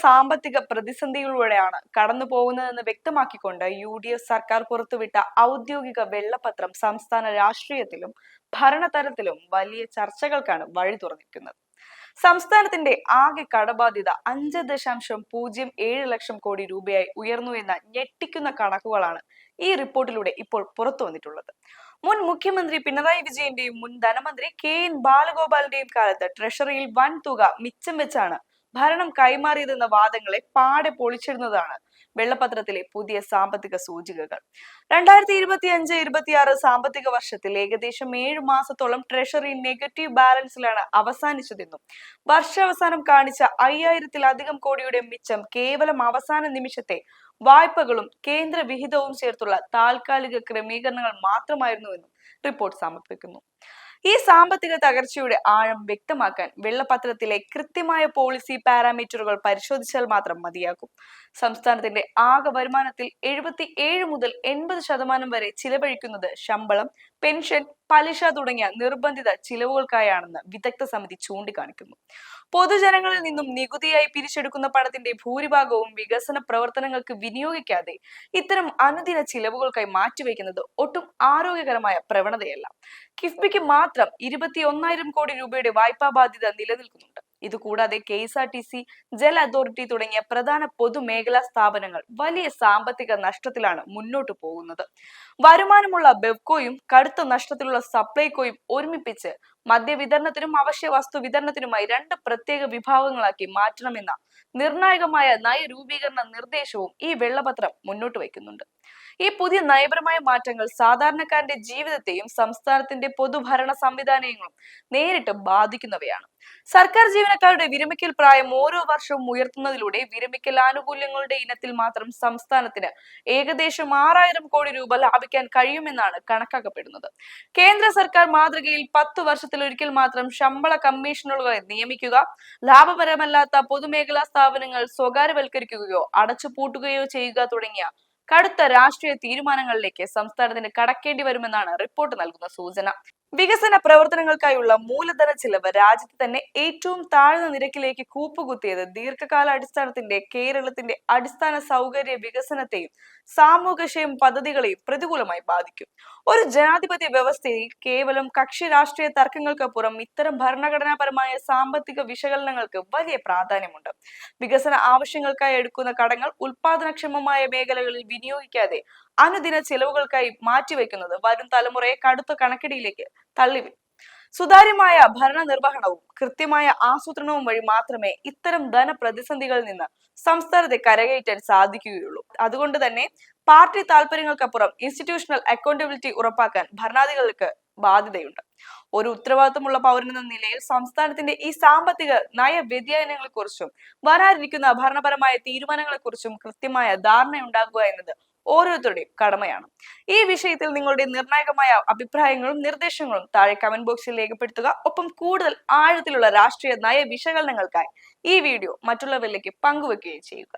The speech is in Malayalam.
സാമ്പത്തിക പ്രതിസന്ധികളിലൂടെയാണ് കടന്നു പോകുന്നതെന്ന് വ്യക്തമാക്കിക്കൊണ്ട് UDF സർക്കാർ പുറത്തുവിട്ട ഔദ്യോഗിക വെള്ളപത്രം സംസ്ഥാന രാഷ്ട്രീയത്തിലും ഭരണതലത്തിലും വലിയ ചർച്ചകൾക്കാണ് വഴി തുറന്നിരിക്കുന്നത്. സംസ്ഥാനത്തിന്റെ ആകെ കടബാധ്യത 5.07 ലക്ഷം കോടി രൂപയായി ഉയർന്നു എന്ന ഞെട്ടിക്കുന്ന കണക്കുകളാണ് ഈ റിപ്പോർട്ടിലൂടെ ഇപ്പോൾ പുറത്തു വന്നിട്ടുള്ളത്. മുൻ മുഖ്യമന്ത്രി പിണറായി വിജയന്റെയും മുൻ ധനമന്ത്രി KN ബാലഗോപാലിന്റെയും കാലത്ത് ട്രഷറിയിൽ വൻ തുക മിച്ചം വെച്ചാണ് ഭരണം കൈമാറിയതെന്ന വാദങ്ങളെ പാടെ പൊളിച്ചിടുന്നതാണ് വെള്ളപത്രത്തിലെ പുതിയ സാമ്പത്തിക സൂചികകൾ. 2025-26 സാമ്പത്തിക വർഷത്തിൽ ഏകദേശം 7 മാസത്തോളം ട്രഷറി നെഗറ്റീവ് ബാലൻസിലാണ് അവസാനിച്ചതെന്നും വർഷാവസാനം കാണിച്ച 5000-ലധികം കോടിയുടെ മിച്ചം കേവലം അവസാന നിമിഷത്തെ വായ്പകളും കേന്ദ്ര വിഹിതവും ചേർത്തുള്ള താൽക്കാലിക ക്രമീകരണങ്ങൾ മാത്രമായിരുന്നുവെന്നും റിപ്പോർട്ട് സമർപ്പിക്കുന്നു. ഈ സാമ്പത്തിക തകർച്ചയുടെ ആഴം വ്യക്തമാക്കാൻ വെള്ളപത്രത്തിലെ കൃത്യമായ പോളിസി പാരാമീറ്ററുകൾ പരിശോധിച്ചാൽ മാത്രം മതിയാകും. സംസ്ഥാനത്തിന്റെ ആകെ വരുമാനത്തിൽ 77 മുതൽ 80% വരെ ചിലവഴിക്കുന്നത് ശമ്പളം, പെൻഷൻ, പലിശ തുടങ്ങിയ നിർബന്ധിത ചിലവുകൾക്കായാണെന്ന് വിദഗ്ധ സമിതി ചൂണ്ടിക്കാണിക്കുന്നു. പൊതുജനങ്ങളിൽ നിന്നും നികുതിയായി പിരിച്ചെടുക്കുന്ന പണത്തിന്റെ ഭൂരിഭാഗവും വികസന പ്രവർത്തനങ്ങൾക്ക് വിനിയോഗിക്കാതെ ഇത്തരം അനുദിന ചിലവുകൾക്കായി മാറ്റിവെക്കുന്നത് ഒട്ടും ആരോഗ്യകരമായ പ്രവണതയല്ല. കിഫ്ബിക്ക് മാത്രം 21,000 കോടി രൂപയുടെ വായ്പാ ബാധ്യത നിലനിൽക്കുന്നുണ്ട്. ഇതുകൂടാതെ KSRTC, ജൽ അതോറിറ്റി തുടങ്ങിയ പ്രധാന പൊതുമേഖലാ സ്ഥാപനങ്ങൾ വലിയ സാമ്പത്തിക നഷ്ടത്തിലാണ് മുന്നോട്ട് പോകുന്നത്. വരുമാനമുള്ള ബെവ്കോയും കടുത്ത നഷ്ടത്തിലുള്ള സപ്ലൈകോയും ഒരുമിപ്പിച്ച് മദ്യവിതരണത്തിനും അവശ്യ വസ്തു വിതരണത്തിനുമായി 2 പ്രത്യേക വിഭാഗങ്ങളാക്കി മാറ്റണമെന്ന നിർണായകമായ നയരൂപീകരണ നിർദ്ദേശവും ഈ വെള്ളപത്രം മുന്നോട്ട് വയ്ക്കുന്നുണ്ട്. ഈ പുതിയ നയപരമായ മാറ്റങ്ങൾ സാധാരണക്കാരന്റെ ജീവിതത്തെയും സംസ്ഥാനത്തിന്റെ പൊതുഭരണ സംവിധാനങ്ങളും നേരിട്ട് ബാധിക്കുന്നവയാണ്. സർക്കാർ ജീവനക്കാരുടെ വിരമിക്കൽ പ്രായം ഓരോ വർഷവും ഉയർത്തുന്നതിലൂടെ വിരമിക്കൽ ആനുകൂല്യങ്ങളുടെ ഇനത്തിൽ മാത്രം സംസ്ഥാനത്തിന് ഏകദേശം 6000 കോടി രൂപ ലാഭിക്കാൻ കഴിയുമെന്നാണ് കണക്കാക്കപ്പെടുന്നത്. കേന്ദ്ര സർക്കാർ മാതൃകയിൽ 10 വർഷത്തിലൊരിക്കൽ മാത്രം ശമ്പള കമ്മീഷനുകളെ നിയമിക്കുക, ലാഭപരമല്ലാത്ത പൊതുമേഖലാ സ്ഥാപനങ്ങൾ സ്വകാര്യവൽക്കരിക്കുകയോ അടച്ചുപൂട്ടുകയോ ചെയ്യുക തുടങ്ങിയ കടുത്ത രാഷ്ട്രീയ തീരുമാനങ്ങളിലേക്ക് സംസ്ഥാനത്തിന് കടക്കേണ്ടി വരുമെന്നാണ് റിപ്പോർട്ട് നൽകുന്ന സൂചന. വികസന പ്രവർത്തനങ്ങൾക്കായുള്ള മൂലധന ചിലവ് രാജ്യത്ത് തന്നെ ഏറ്റവും താഴ്ന്ന നിരക്കിലേക്ക് കൂപ്പുകുത്തിയത് ദീർഘകാല അടിസ്ഥാനത്തിന്റെ കേരളത്തിന്റെ അടിസ്ഥാന സൗകര്യ വികസനത്തെയും സാമൂഹ്യക്ഷേമ പദ്ധതികളെയും പ്രതികൂലമായി ബാധിക്കും. ഒരു ജനാധിപത്യ വ്യവസ്ഥയിൽ കേവലം കക്ഷി രാഷ്ട്രീയ തർക്കങ്ങൾക്കപ്പുറം ഇത്തരം ഭരണഘടനാപരമായ സാമ്പത്തിക വിശകലനങ്ങൾക്ക് വലിയ പ്രാധാന്യമുണ്ട്. വികസന ആവശ്യങ്ങൾക്കായി എടുക്കുന്ന കടങ്ങൾ ഉൽപാദനക്ഷമമായ മേഖലകളിൽ വിനിയോഗിക്കാതെ അനുദിന ചെലവുകൾക്കായി മാറ്റിവെക്കുന്നത് വരും തലമുറയെ കടുത്ത കണക്കിടിയിലേക്ക് തള്ളിവിടും. സുതാര്യമായ ഭരണ നിർവഹണവും കൃത്യമായ ആസൂത്രണവും വഴി മാത്രമേ ഇത്തരം ധനപ്രതിസന്ധികളിൽ നിന്ന് സംസ്ഥാനത്തെ കരകയറ്റാൻ സാധിക്കുകയുള്ളൂ. അതുകൊണ്ട് തന്നെ പാർട്ടി താല്പര്യങ്ങൾക്കപ്പുറം ഇൻസ്റ്റിറ്റ്യൂഷണൽ അക്കൗണ്ടബിലിറ്റി ഉറപ്പാക്കാൻ ഭരണാധികാരികൾക്ക് ബാധ്യതയുണ്ട്. ഒരു ഉത്തരവാദിത്തമുള്ള പൗരനെന്ന നിലയിൽ സംസ്ഥാനത്തിന്റെ ഈ സാമ്പത്തിക നയ വ്യതിയാനങ്ങളെക്കുറിച്ചും വരാനിരിക്കുന്ന ഭരണപരമായ തീരുമാനങ്ങളെക്കുറിച്ചും കൃത്യമായ ധാരണയുണ്ടാക്കുക എന്നത് ഓരോരുത്തരുടെയും കടമയാണ്. ഈ വിഷയത്തിൽ നിങ്ങളുടെ നിർണായകമായ അഭിപ്രായങ്ങളും നിർദ്ദേശങ്ങളും താഴെ കമന്റ് ബോക്സിൽ രേഖപ്പെടുത്തുക. ഒപ്പം കൂടുതൽ ആഴത്തിലുള്ള രാഷ്ട്രീയ നയ വിശകലനങ്ങൾക്കായി ഈ വീഡിയോ മറ്റുള്ളവരിലേക്ക് പങ്കുവെക്കുകയും ചെയ്യുക.